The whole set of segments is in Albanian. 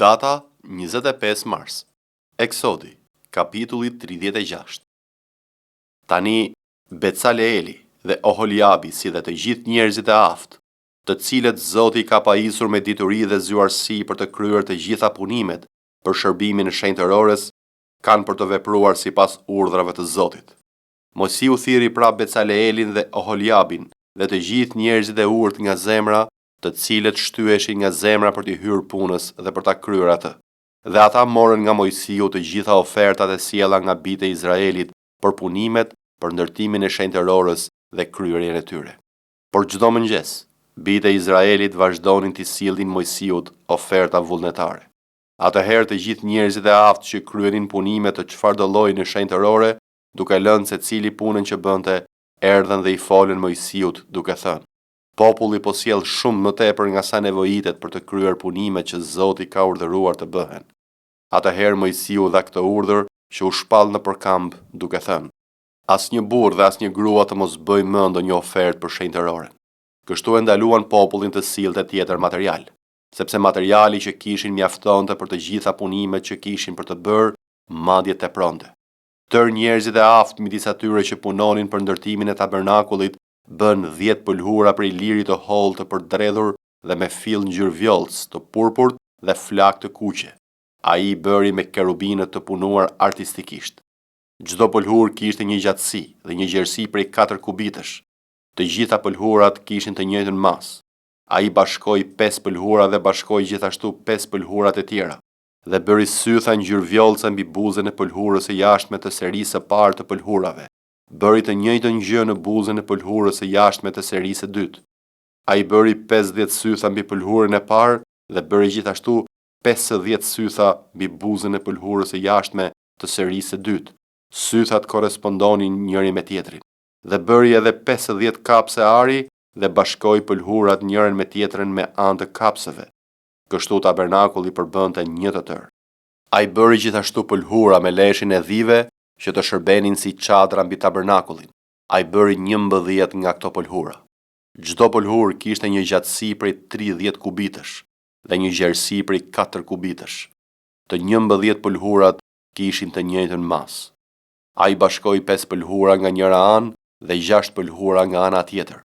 Data 25 mars. Eksodi, kapitulli 36. Tani Becaleeli dhe Oholiabi, si dhe të gjithë njerëzit e aftë, të cilët Zoti ka pajisur me dituri dhe zjuarsi për të kryer të gjitha punimet për shërbimin e shenjtërores, kanë për të vepruar sipas urdhrave të Zotit. Mojsiu thiri pra Becaleelin dhe Oholiabin dhe të gjithë njerëzit e urtë nga zemra, të cilët shtyheshin nga zemra për të hyrë punës dhe për ta kryer atë. Dhe ata morën nga Mojsiu të gjitha ofertat e sjella nga bijtë e Izraelit për punimet, për ndërtimin e shenjtërores dhe kryerjen e tyre. Por çdo mëngjes, bijtë e Izraelit vazhdonin t'i sillnin Mojsiut oferta vullnetare. Atëherë të gjithë njerëzit e aftë që kryenin punime të çfarëdo lloji në shenjtërore, duke lënë secili punën që bënte, erdhën dhe i folën Mojsiut duke thënë: populli po sjell shumë më tepër nga sa nevojitet për të kryer punimet që Zoti ka urdhëruar të bëhen. Atëherë Mojsiu dha këtë urdhër që u shpall nëpër kamp duke thënë: asnjë burr dhe asnjë grua të mos bëjë më ndonjë ofertë për shenjtëroren. Kështu e ndaluan popullin të sillte tjetër material, sepse materiali që kishin mjaftonte për të gjitha punimet që kishin për të bërë, madje tepronte. Tërë njerëzit e aftë midis atyre që punonin për ndërtimin e tabernakullit bën 10 pëlhura prej lirit të hollë të përdredhur dhe me fill ngjyrë vjollc, të purpurt dhe flak të kuqe. Ai i bëri me kerubinët të punuar artistikisht. Çdo pëlhur kishte një gjatësi dhe një gjerësi prej 4 kubitësh. Të gjitha pëlhurat kishin të njëjtën masë. Ai bashkoi 5 pëlhura dhe bashkoi gjithashtu 5 pëlhurat e tjera dhe bëri sytha ngjyrë vjollce mbi buzën e pëlhurës së jashtme të serisë së parë të pëlhurave. Bëri të njëjtën gjë në buzën e pëlhurës së jashtme të serisë së dytë. Ai bëri 50 sytha mbi pëlhurën e parë dhe bëri gjithashtu 50 sytha mbi buzën e pëlhurës së jashtme të serisë së dytë. Sythat korrespondonin njëri me tjetrin. Dhe bëri edhe 50 kapse ari dhe bashkoi pëlhurat njërin me tjetrën me anë të kapseve. Kështu tabernakulli përbënte një të tërë. Ai bëri gjithashtu pëlhura me leshin e dhive që të shërbenin si çadra mbi tabernakullin. Ai bëri 11 nga këto pëlhura. Çdo pëlhur kishte një gjatësi prej 30 kubitësh dhe një gjerësi prej 4 kubitësh. Të 11 pëlhurat kishin të njëjtën masë. Ai bashkoi 5 pëlhura nga njëra anë dhe 6 pëlhura nga ana tjetër.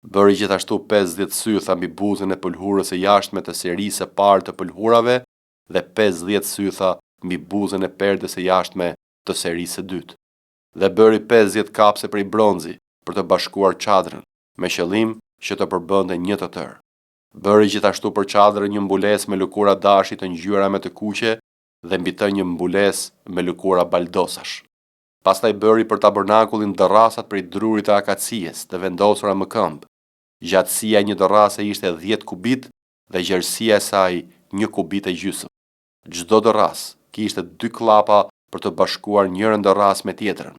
Bëri gjithashtu 50 sytha mbi buzën e pëlhurës së jashtme të serisë së parë të pëlhurave dhe 50 sytha mbi buzën e perdes së jashtme të serisë së dytë. Dhe bëri 50 kapse prej bronzi për të bashkuar çadrën, me qëllim që të përbënte një të tërë. Bëri gjithashtu për çadrën një mbulesë me lëkura dashi të ngjyra me të kuqe dhe mbi të një mbulesë me lëkura baldosash. Pastaj bëri për tabernakullin dërrasat prej drurit të akacies të vendosura më këmbë. Gjatësia e një dërrase ishte 10 kubit dhe gjerësia e saj 1 kubit e gjysmë. Çdo dërras kishte 2 klapa për të bashkuar njërën dërras me tjetrën.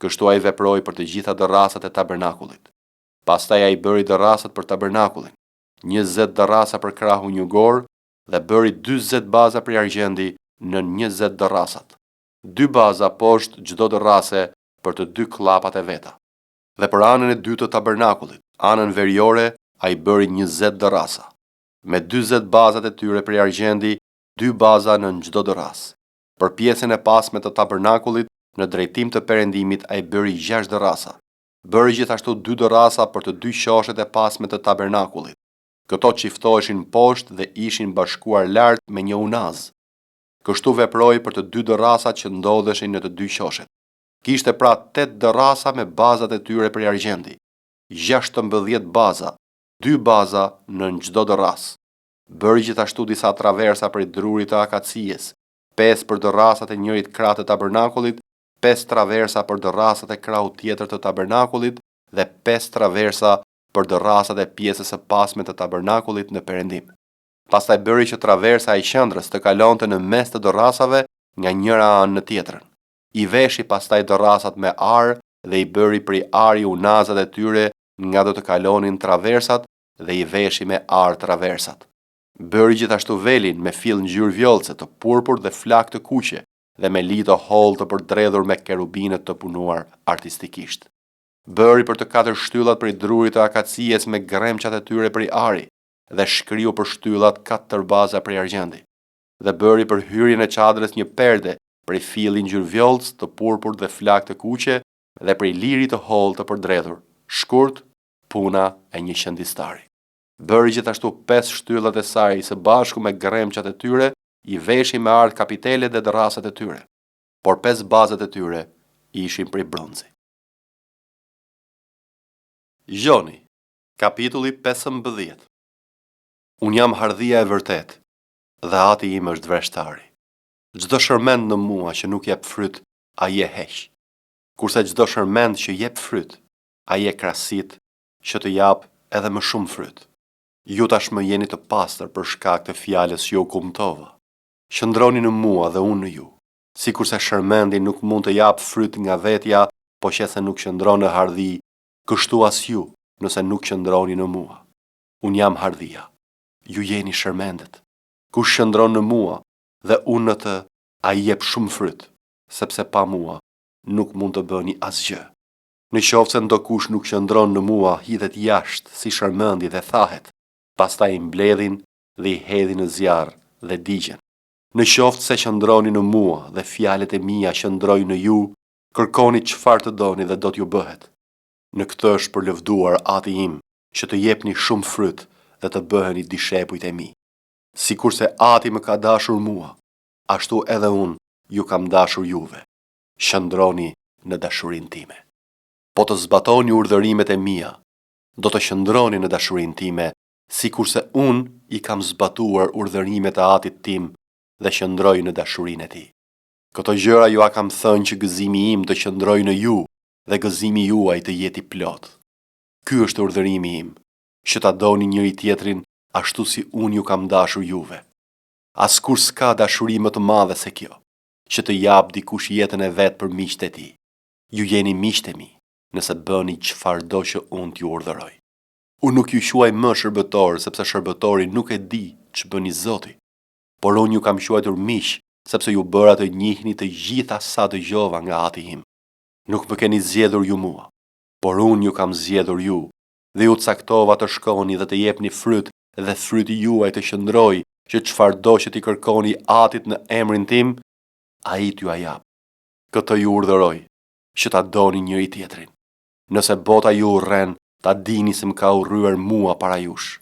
Kështu ai veproi për të gjitha dërrasat e tabernakullit. Pastaj ai bëri dërrasat për tabernakullin, 20 dërrasa për krahu njugor dhe bëri 40 baza prej argjendi në 20 dërrasat. 2 baza poshtë çdo dërrase për të 2 klapat e veta. Dhe për anën e dytë të tabernakullit, anën veriore, ai bëri 20 dërrasa. Me 40 bazat e tyre prej argjendi, 2 baza në çdo dërras. Për pjesën e pasme të tabernakullit, në drejtim të perëndimit ai bëri 6 dërrasa. Bëri gjithashtu 2 dërrasa për të 2 qoshet e pasme të tabernakullit. Këto çiftoheshin poshtë dhe ishin bashkuar lart me një unaz. Kështu veproi për të 2 dërrasat që ndodheshin në të 2 qoshet. Kishte pra 8 dërrasa me bazat e tyre prej argjendi, 16 baza, 2 baza në çdo dërras. Bëri gjithashtu disa traversa prej drurit të akacies, 5 për dërrasat e njërit krah të tabernakullit, 5 traversa për dërrasat e krahut tjetër të tabernakullit dhe 5 traversa për dërrasat e pjesës së pasme të tabernakullit në perëndim. Pastaj bëri që traversa e qendrës të kalonte në mes të dërrasave nga njëra anë në tjetrën. I veshi pastaj dërrasat me ar dhe i bëri prej ari unazat e tyre nga do të kalonin traversat dhe i veshi me ar traversat. Bëri gjithashtu velin me fill ngjyrë vjollce të purpur dhe flak të kuqe dhe me li të hollë të përdredhur me kerubinët të punuar artistikisht. Bëri për të 4 shtyllat prej drurit të akacies me gremçat e tyre prej ari dhe shkriu për shtyllat 4 baza prej argjendi. dhe bëri për hyrjen e çadrës një perde prej filli ngjyrë vjollc të purpur dhe flak të kuqe dhe prej liri të hollë të përdredhur, shkurt, puna e një qëndistari. Bëri gjithashtu 5 shtyllat e saj së bashku me gremçat e tyre, i veshi me art kapitele dhe dërrasat e tyre, por 5 bazat e tyre ishin prej bronzi. Gjoni, kapitulli 15. Unë jam hardhia e vërtet, dhe ati im është vreshtari. Çdo shërmend në mua që nuk jep fryt, ai e heq. Kurse çdo shërmend që jep fryt, ai e krasit që të jap edhe më shumë fryt. Ju tashmë jeni të pastër për shkak të fjalës që u kumtova. Qëndroni në mua dhe unë në ju. Sikurse shërmendi nuk mund të jap fryt nga vetja, po qëse nuk qëndron në hardhi, kështu as ju, nëse nuk qëndroni në mua. Unë jam hardhia. Ju jeni shërmendet. Kush qëndron në mua dhe unë në të, ai jep shumë fryt, sepse pa mua nuk mund të bëni asgjë. Në qoftë se ndokush nuk qëndron në mua, hidhet jashtë si shërmendi dhe thahet, pastaj i mbledhin dhe i hedhin në zjarr dhe digjen. Në qoftë se qëndroni në mua dhe fjalët e mia qëndrojnë në ju, kërkoni çfarë të doni dhe do t'ju bëhet. Në këtë është përlëvduar Ati im, që të jepni shumë fryt dhe të bëheni dishepujt e mi. Sikurse Ati më ka dashur mua, ashtu edhe unë ju kam dashur juve. Qëndroni në dashurinë time. Po të zbatoni urdhërimet e mia, do të qëndroni në dashurinë time, sikurse unë i kam zbatuar urdhërimet e Atit tim dhe qëndroj në dashurinë e tij. Këto gjëra ju a kam thënë që gëzimi im të qëndroj në ju dhe gëzimi juaj të jeti plot. Ky është urdhërimi im, që ta doni njëri tjetrin ashtu si unë ju kam dashur juve. Askur s'ka dashuri më të madhe se kjo, që të jap dikush jetën e vet për miqtë e tij. Ju jeni miqtë e mi, nëse bëni çfarëdo që unë t'ju urdhëroj. Unë nuk ju quaj më shërbëtor, sepse shërbëtori nuk e di ç'bëni Zoti, por unë ju kam quajtur miq, sepse ju bëra të njihni të gjitha sa dëgjova nga Ati im. Nuk më keni zgjedhur ju mua, por unë ju kam zgjedhur ju, dhe ju caktova të shkoni dhe të jepni fryt dhe fryti juaj të qëndroj, që çfarëdo që t'i kërkoni Atit në emrin tim, ai t'ju a jap. Këtë ju urdhëroj, që ta doni njëri tjetrin. Nëse bota ju urren, ta dini se më ka urryer mua para jush.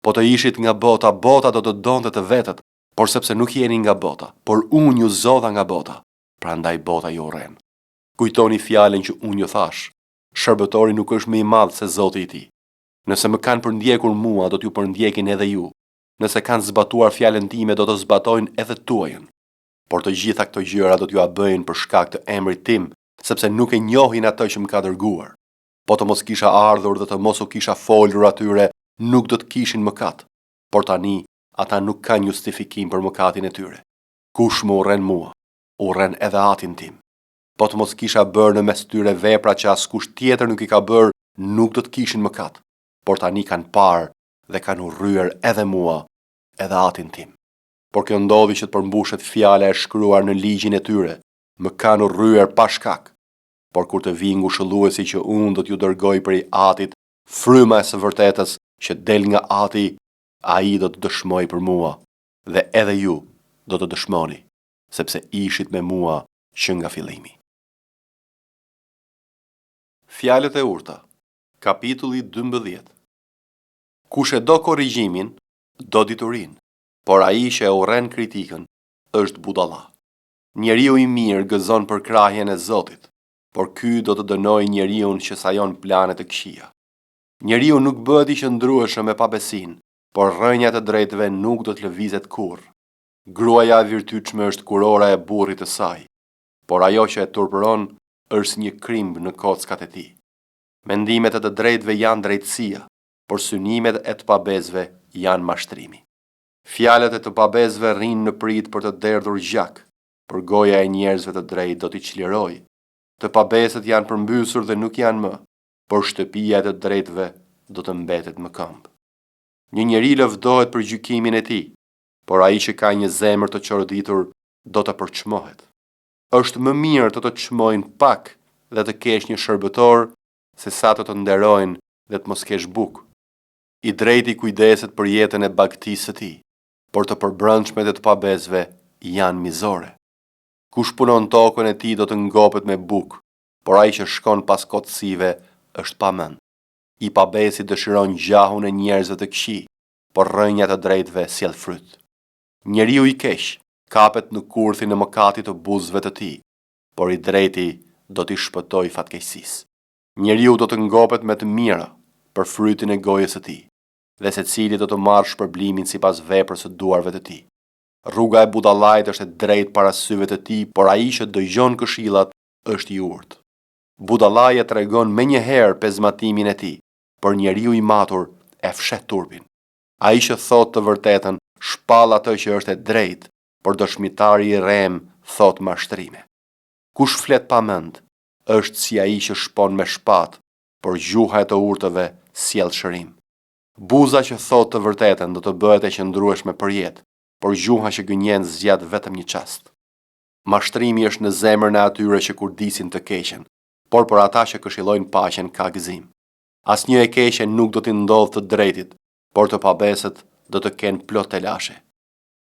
Po të ishit nga bota, bota do të donte të vetët, por sepse nuk jeni nga bota, por unë ju zodha nga bota, prandaj bota ju urren. Kujtoni fjalën që unë ju thash, shërbëtori nuk është më i madh se Zoti i tij. Nëse më kanë përndjekur mua, do t'ju përndjekin edhe ju. Nëse kanë zbatuar fjalën time, do të zbatojnë edhe tuajën. Por të gjitha këto gjëra do t'ju a bëjnë për shkak të emrit tim, sepse nuk e njohin atë që më ka dërguar. Po të mos kisha ardhur dhe të mos u kisha folur atyre, nuk do të kishin mëkat. Por tani, ata nuk kanë justifikim për mëkatin e tyre. Kush më urren mua, urren edhe Atin tim. Po të mos kisha bërë në mes tyre vepra që askush tjetër nuk i ka bërë, nuk do të kishin mëkat. Por tani kanë parë dhe kanë urryer edhe mua, edhe Atin tim. Por kjo ndodhi që të përmbushet fjala e shkruar në ligjin e tyre, më kanë urryer pa shkak. Por kur të vijë ngushëlluesi që unë do t'ju dërgoj prej Atit, fryma e së vërtetës që del nga Ati, ai do të dëshmoj për mua, dhe edhe ju do të dëshmoni, sepse ishit me mua që nga fillimi. Fjalët e urta, kapitulli 12. Kush e do korrigjimin, do diturin, por ai që e urren kritikën është budalla. Njeriu i mirë gëzon për krahjen e Zotit, por ky do të dënojë njeriu që sajon planet e këqija. Njeriu nuk bëhet i qëndrueshëm me pabesin, por rrënjat e drejtëve nuk do të lëvizet kurrë. Gruaja e virtytshme është kurora e burrit të saj, por ajo që e turpëron është një krimb në kockat e tij. Mendimet e të drejtëve janë drejtësia, por synimet e të pabezëve janë mashtrimi. Fjalët e të pabezëve rrinë në prit për të derdhur gjak, por goja e njerëzve të drejtë do t'i çlirojë. Të pabezët janë përmbysur dhe nuk janë më, por shtëpia e të drejtëve do të mbetet më këmbë. Një njeri lëvdohet për gjykimin e tij, por ai që ka një zemër të çorditur do të përçmohet. Është më mirë të çmojnë pak dhe të kesh një shërbëtor, se sa të nderojnë dhe të mos kesh bukë. I drejti kujdeset për jetën e bagtisë së tij, por të përbrëndshmet e të pabezve janë mizore. Kush punon tokën e tij do të ngopet me bukë, por ai që shkon pas kotësive është pa mend. I pabesi dëshiron gjahun e njerëzve të këqij, por rrënja të drejtëve sjell fryt. Njeriu i keq kapet në kurthin e mëkatit të buzëve të tij, por i drejti do t'i shpëtoj fatkeqësisë. Njeriu do të ngopet me të mira për frytin e gojës së tij, dhe secili do të marrë shpërblimin sipas veprës së duarve të tij. Rruga e budallait është e drejtë para syve të tij, por ai që dëgjon këshillat është i urtë. Budallaja tregon menjëherë pezmatimin e tij, por njeriu i matur e fshet turpin. Ai që thot të vërtetën shpall atë që është e drejtë, por dëshmitari i rrem thot mashtrime. Kush flet pa mend është si ai që shpon me shpatë, por gjuha e të urtëve sjell shërim. Buza që thot të vërtetën do të bëhet e qëndrueshme për jetë, por gjuha që gënjen zgjat vetëm një çast. Mashtrimi është në zemrën e atyre që kurdisin të keqen, por për ata që këshillojnë paqen ka gëzim. Asnjë e keqe nuk do t'i ndodhë të drejtit, por të pabesët do të kenë plot telashe.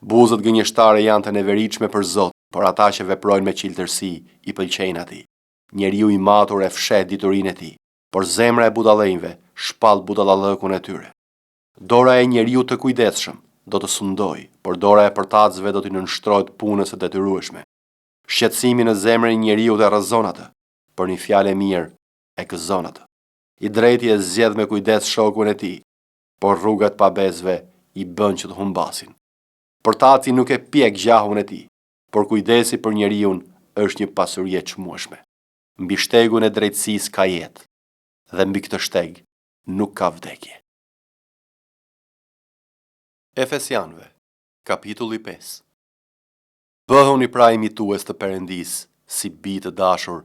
Buzët gënjeshtare janë të neveritshme për Zot, por ata që veprojnë me qiltërsi i pëlqejnë atij. Njeriu i matur e fshet diturinë e tij, por zemra e budallënjve shpall budallallëkun e tyre. Dora e njeriu të kujdesshëm do të sundojë, por dora e përtacëve do t'i nënshtrohet punës së detyrueshme. Shqetësimi në zemrën e njeriu të rrezon atë, por një fjalë e mirë e gëzon atë. I drejti e zgjedh me kujdes shokun e tij, por rrugat pabezve i bën që të humbasin. Përtaci nuk e pjek gjahun e tij, por kujdesi për njeriu është një pasuri e çmueshme. Mbi shtegun e drejtësisë ka jetë, dhe mbi këtë shteg nuk ka vdekje. Efesianëve, kapitulli 5. Bëhuni pra imitues të Perëndisë, si bijë të dashur,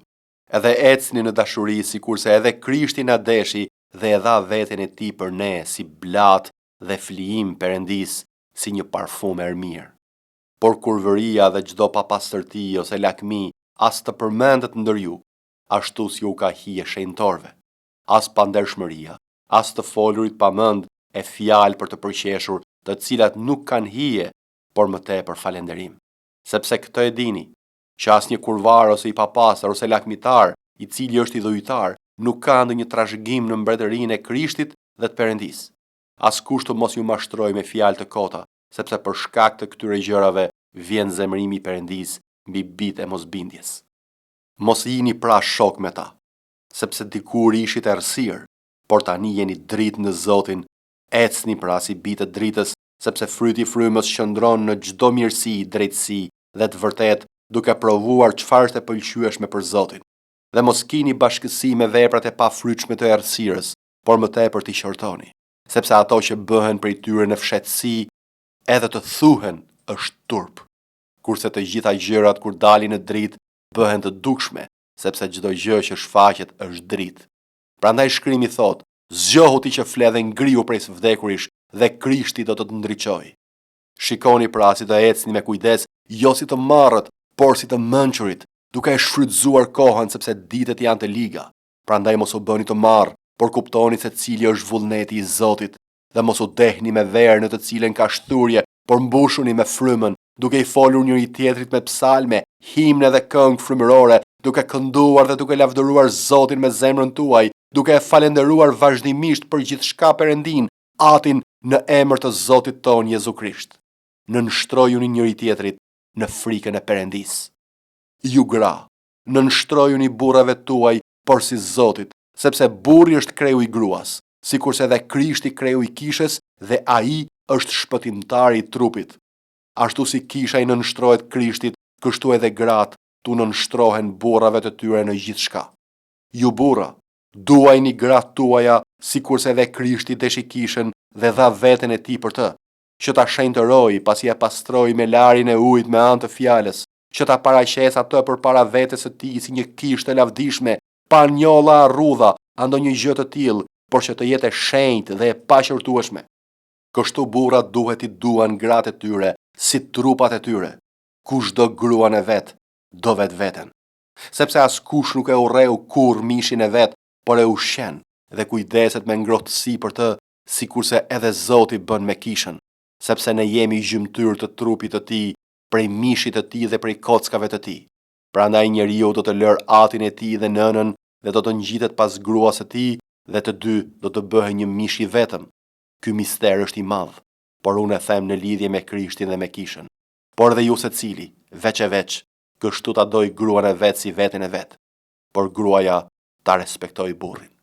edhe ecni në dashuri sikurse edhe Krishti na deshi dhe e dha veten e tij për ne si blat dhe flijim Perëndisë, si një parfum errëmirë. Por kurvëria dhe çdo papastërti ose lakmi as të përmendet ndër ju, ashtu si u ka hije shenjtorëve. As pandershmëria, as të folurit pa mend e fjalë për të përqeshur, të cilat nuk kanë hije, por më tepër falënderim. Sepse këtë e dini, që asnjë kurvar ose i papastër ose lakmitar, i cili është i dhujtar, nuk ka ndonjë trashëgim në mbretërinë e Krishtit dhe të Perëndisë. Askush të mos ju mashtrojë me fjalë të kota, sepse për shkak të këtyre gjërave vjen zemrimi i Perëndisë mbi bijtë e mosbindjes. Mos jini pra shok me ta, sepse dikur ishit errësirë, por tani jeni dritë në Zotin. Ecni pra si bijtë të dritës, sepse fryti i frymës qëndron në çdo mirësi, drejtësi dhe të vërtetë, duke provuar çfarë është e pëlqyeshme për Zotin. Dhe mos kini bashkësi me veprat e pafrytshme të errësirës, por më tepër t'i qortoni, sepse ato që bëhen prej tyre në fshehtësi, edhe të thuhen është turp. Kurse të gjitha gjërat kur dalin në dritë bëhen të dukshme, sepse çdo gjë që shfaqet është dritë. Prandaj shkrimi thotë: zgjohu ti që fle dhe ngrihu prej së vdekurish, dhe Krishti do të të ndriçojë. Shikoni pra si të ecni me kujdes, jo si të marrët, por si të mençurit, duke e shfrytzuar kohën sepse ditët janë të liga. Prandaj mos u bëni të marr, por kuptoni se cili është vullneti i Zotit, dhe mos u dehni me verë në të cilën ka shturje, por mbushuni me frymën, duke i folur njëri tjetrit me psalme, himne dhe këngë frymërore, duke kënduar dhe duke lavdëruar Zotin me zemrën tuaj, duke e falendëruar vazhdimisht për gjithçka Perëndin, Atin, në emër të Zotit ton Jezu Krisht. Nënshtrojuni njëri tjetrit në frikën e Perëndisë. Ju gra, nënshtrojuni burrave tuaj por si Zotit, sepse burri është kreu i gruas, sikurse edhe Krishti kreu i kishës dhe ai është shpëtimtari i trupit. Ashtu si kisha i nënshtrohet Krishtit, kështu edhe gratë tu nënshtrohen burrave të tyre në gjithçka. Ju burra, duajni gratë tuaja sikurse edhe Krishti deshi kishën dhe dha veten e tij për të, që ta shenjtëroi pasi e pastroi me larin e ujit me anë të fjalës, që ta paraqes atë përpara vetes së tij si një kishë të lavdishme, pa njolla rrudha, ndonjë gjë të tillë, por që të jetë e shenjtë dhe e paqërtueshme. Kështu burrat duhet i duan gratë e tyre si trupat e tyre. Kushdo gruan e vet, do vetveten. Sepse askush nuk e urreu kurrë mishin e vet, por e ushqen dhe kujdeset me ngrohtësi për të, sikurse edhe Zoti bën me kishën. sepse ne jemi gjymtyr të trupit të tij, prej mishit të tij dhe prej kockave të tij. Prandaj njeriu do të lër atin e tij dhe nënën dhe do të ngjitet pas gruas së tij dhe të dy do të bëhen një mish i vetëm. Ky mister është i madh, por unë e them në lidhje me Krishtin dhe me Kishën. Por dhe ju secili, veç e veç, kështu ta doj gruan e vet si veten e vet, por gruaja ta respektoj burrin.